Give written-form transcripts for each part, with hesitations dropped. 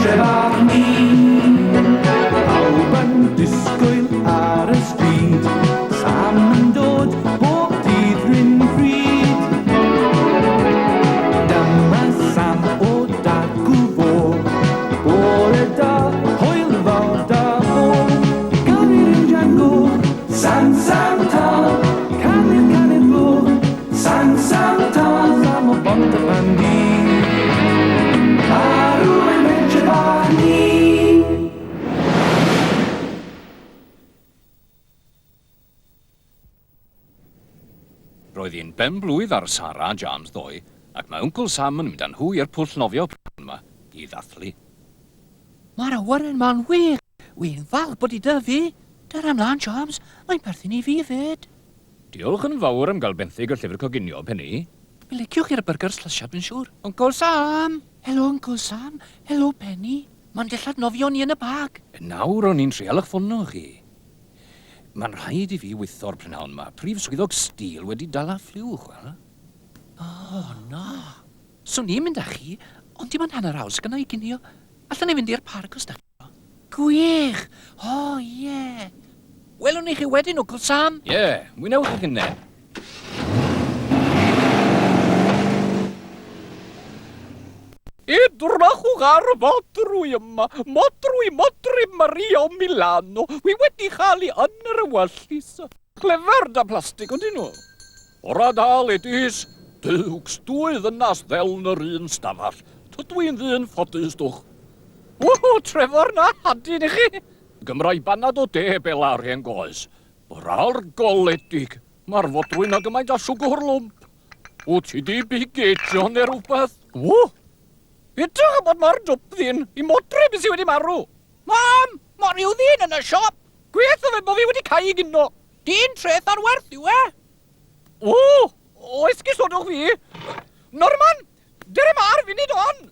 mentre bach ni. Pawb yn disgwyl ar y stryd, Sam yn dod bob dydd rhywun pryd. Dyma Sam o dagw fo, bore da, hwyl fawr da fo. Gafir yw Django, Sam ta, canu glo, Sam ta, Sam o bont y bandi. Arw yn mentre bach ni. Roedd hi'n benblwydd ar Sarah a James ddoe, ac mae Uncle Sam yn mynd â nhw i'r pwll nofio pran yma i ddathlu. Mae'r awyren ma'n wych. Wi'n falch bod i dyfu. Dyna mlaen, James. Mae'n perthyn i fi fyd. Diolch yn fawr am gael benthyg y llyfr coginio, Penny. Mi liciwch i'r byrgyr slasiad yn siŵr. Uncle Sam! Helo, Uncle Sam. Helo, Penny. Mae'n dillad nofio ni yn y bag. Nawr o'n i'n trial eich ffonno chi. Mae'n rhaid i fi wytho'r prynhawn yma. Prif swyddog stil wedi dala ffliwch, wel? O, na. Swn i'n mynd â chi, ond dim ond hanner awr gyda i ginio. Allan ni fynd i'r parc os da chi. Gwych! O, ie. Welwn ni chi wedyn, Uncle Sam. Ie, mwynewch chi gynne. Edrachwch ar y Modrwy yma. Modrwy Maria o Milano. Wi wedi chael ei yn yr ewyllus. Clefer da plastig ond nhw. Ora dal edys. Dywgs dwy ddynas ddel yn yr un stafall. Tydw i'n ddyn ffodus dwch. O, Trevor na hadyn i chi. Gymrau banad o de bela'r hen goes. Bra'r goledig. Mae'r fodrwy na gymaint a swgwr lwmp. O, ti di bigedio neu rhywbeth? O! Edrych am bod mae'r dwbddyn i Modrwy beth sydd wedi marw. Mam, mae rhyw ddyn yn y siop. Gweithio fe bod fi wedi cael ei gyno. Dyn treth ar werth yw e. O, esgusodwch fi. Norman, dyr yma'r funud on.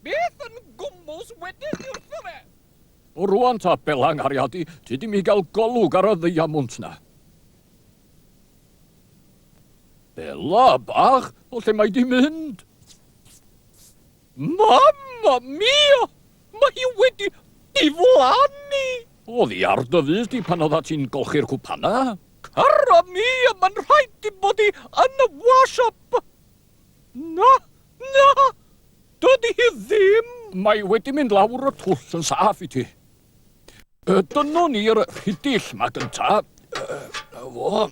Beth yn gwmws wedyn i wrtho fe? O rwan ta belang ariadu, ti di mi gael golwg ar y ddiamwnt na. Bela bach, o lle mae di mynd? Mamma mia! Mae hi wedi diflannu! Oedd hi ar dy fyd i pan oedd ti'n golchi'r cwpana? Cara mia, mae'n rhaid i bod hi yn y wash-up! Na! Dydy hi ddim! Mae wedi mynd lawr y twll yn saff i ti. Dynwn ni'r rhidill ma gynta. Fo.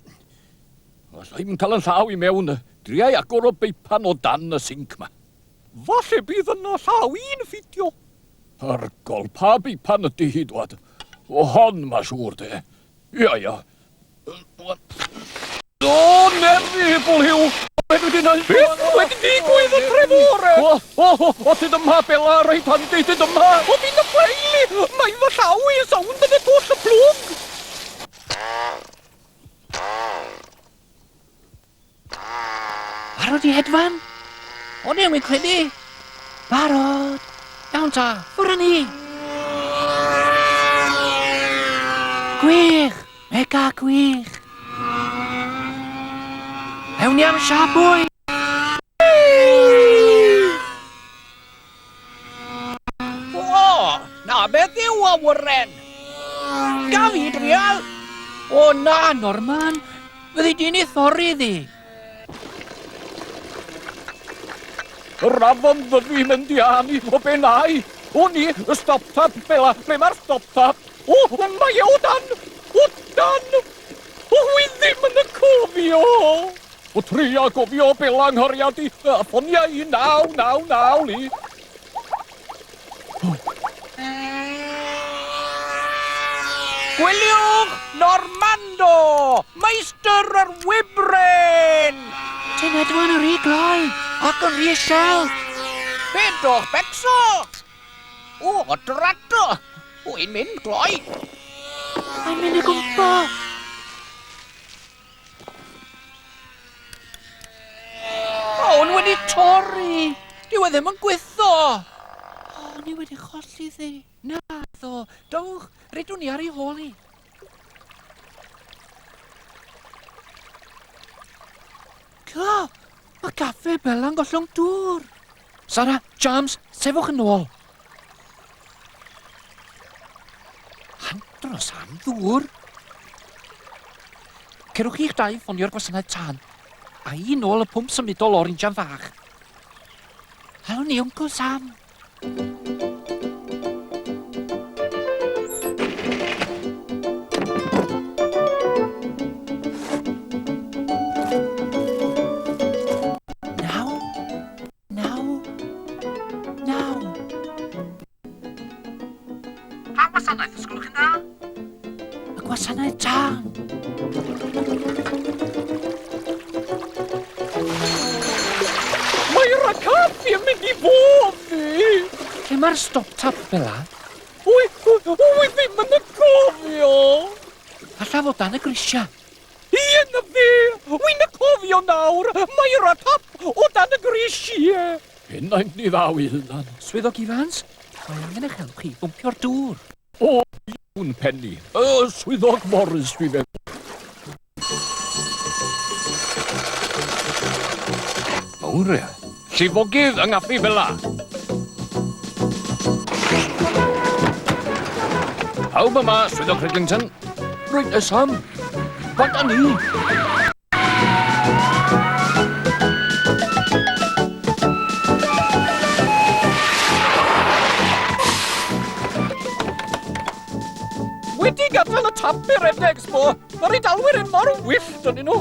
Alla i'n cael yn llaw i mewn. Driai agor o beipan o dan y sinc ma. Falle bydd yna llaw un ffidio. Ar Goll, pa beipan ydy hi dwad? O hon ma siŵr de. Ia. O, nefibl hiw! Beth wedi digwydd y Trefore? O, ti dyma bela reit handi, ti dyma! O, fi'n y ffeili! Mae fy llaw i sawn bydde bwll y plwg! Barod i hedfan? O, ni ymwyd credu. Barod. Iawn ta, ffwrdd ni. Gwych, mega gwych. Ewn ni am siabwy. O, na beth yw awyren? Gaf i drial. O na, Norman. Fyddi di'n ei thorri ddi. Yr afon ddyfu mynd i anu o benau. O ni, y stop-tap, Bela. Ble mae'r stop-tap? O, mae o dan! O dan! O, wi ddim yn y cofio! O, tria cofio Bela nghoriad i. Ffonia i naw, li. Gwyliwch, Normando! Meistyr yr wybren! Ti'n edrych yn rhy gloi, ac yn rhy siel. Bedwch, becso! O, drato! Wy'n mynd gloi. Mae'n mynd i gwmpo. O, nhw wedi torri. Dyw e ddim yn gwytho. O, ni wedi cholli ddi. Na, ddo. Dowch, rydw ni ar ei holi. Clo, mae caffe Bela'n gollwng dŵr. Sarah, James, sefwch yn ôl. o Sam, ddŵr. Cerwch chi'ch dau ffonio'r gwasanaeth tân. A un ôl y pwmp symudol orange am fach. Awn ni, Uncle Sam. Gwasanaeth tân. Mae'r caffi yn mynd I foddi! Lle mae'r stop-tap, Bella? Wy ddim yn y cofio! Alla fod dan y grisia. I'n y fe! Wy'n y cofio nawr! Mae'r tap o dan y grisiau! Hynna'n ni ddaw I hynna'n. Swyddog Ifans, mae angen eich help chi bwmpio'r dŵr. O, iawn, Penny. Swyddog Morris, dwi feddwl. Mawr, llifogydd yng ngaffi fel la. Pawb yma, swyddog Ridlington. Reit, Sam. Fan da ni. Wedi gadael y tap i'r Efd Expo. Mae'r Eidalwyr yn mor wyllt yn nhw.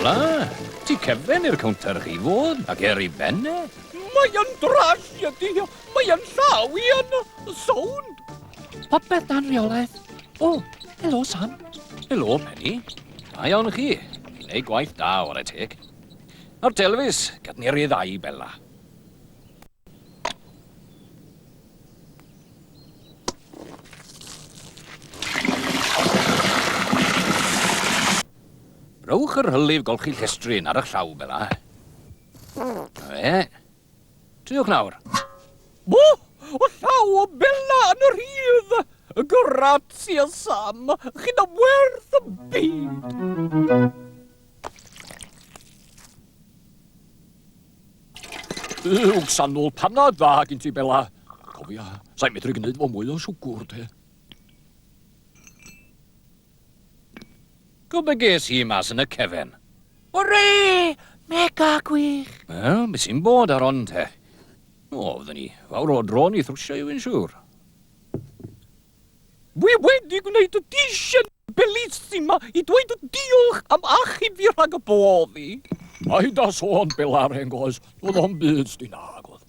La, ti cefn i'r counter chi fod, ac I benne. Mae yn dras ydi. Mae yn llaw I yn sownd. Popeth dan reolaeth. O, helo Sam. Helo, Penny. Da iawn chi. Chi'n neud gwaith da o'r teg. Ar telefis, gad ni'r ddau Bella. Rowch yr hylif golchi llestrin ar y llaw, Bella. Fe. Triwch nawr. O llaw o Bella yn yr hydd. Grazie, Sam. Chi'n am werth y byd. Yw'n sanol panna dda gyn ti, Bella. Cofia, sa'n medru gwneud fo mwy o siwgwr, te. Gwbeth ges I mas yn y cefn. Hwrê! Mega gwych. Wel, beth sy'n bod ar on, te? O, fydden ni fawr o dron I thrwsio i'w yn siŵr. Wi wedi gwneud y disian belissima I dweud y diolch am achub fi rhag y boddi. Mae da sôn Bella Rengos, oedd o'n byd sdi'n agodd.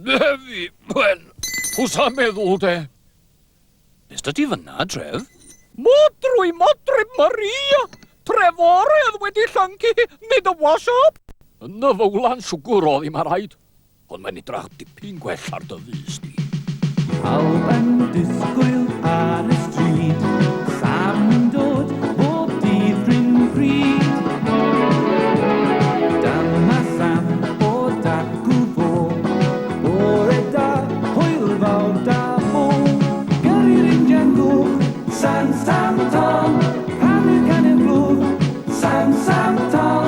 Nefi, wen, pwsa meddwl de. Beth dy ti fyna, Tref? Modrwy Maria! Treforedd wedi llyncu nid y wash-up. Yn y fowlan siwgr oedd I ma rhaid. Ond mae'n edrach dipyn gwell ar dy fus di. Pawb yn disgwyl ar y stryd, Sam yn dod bob dydd rhywun pryd. Dyma Sam o dacw fo, bore da, hwyl fawr da bo. Gyrru'r injan goch, Sam Tom, canu blwch, Sam Tom.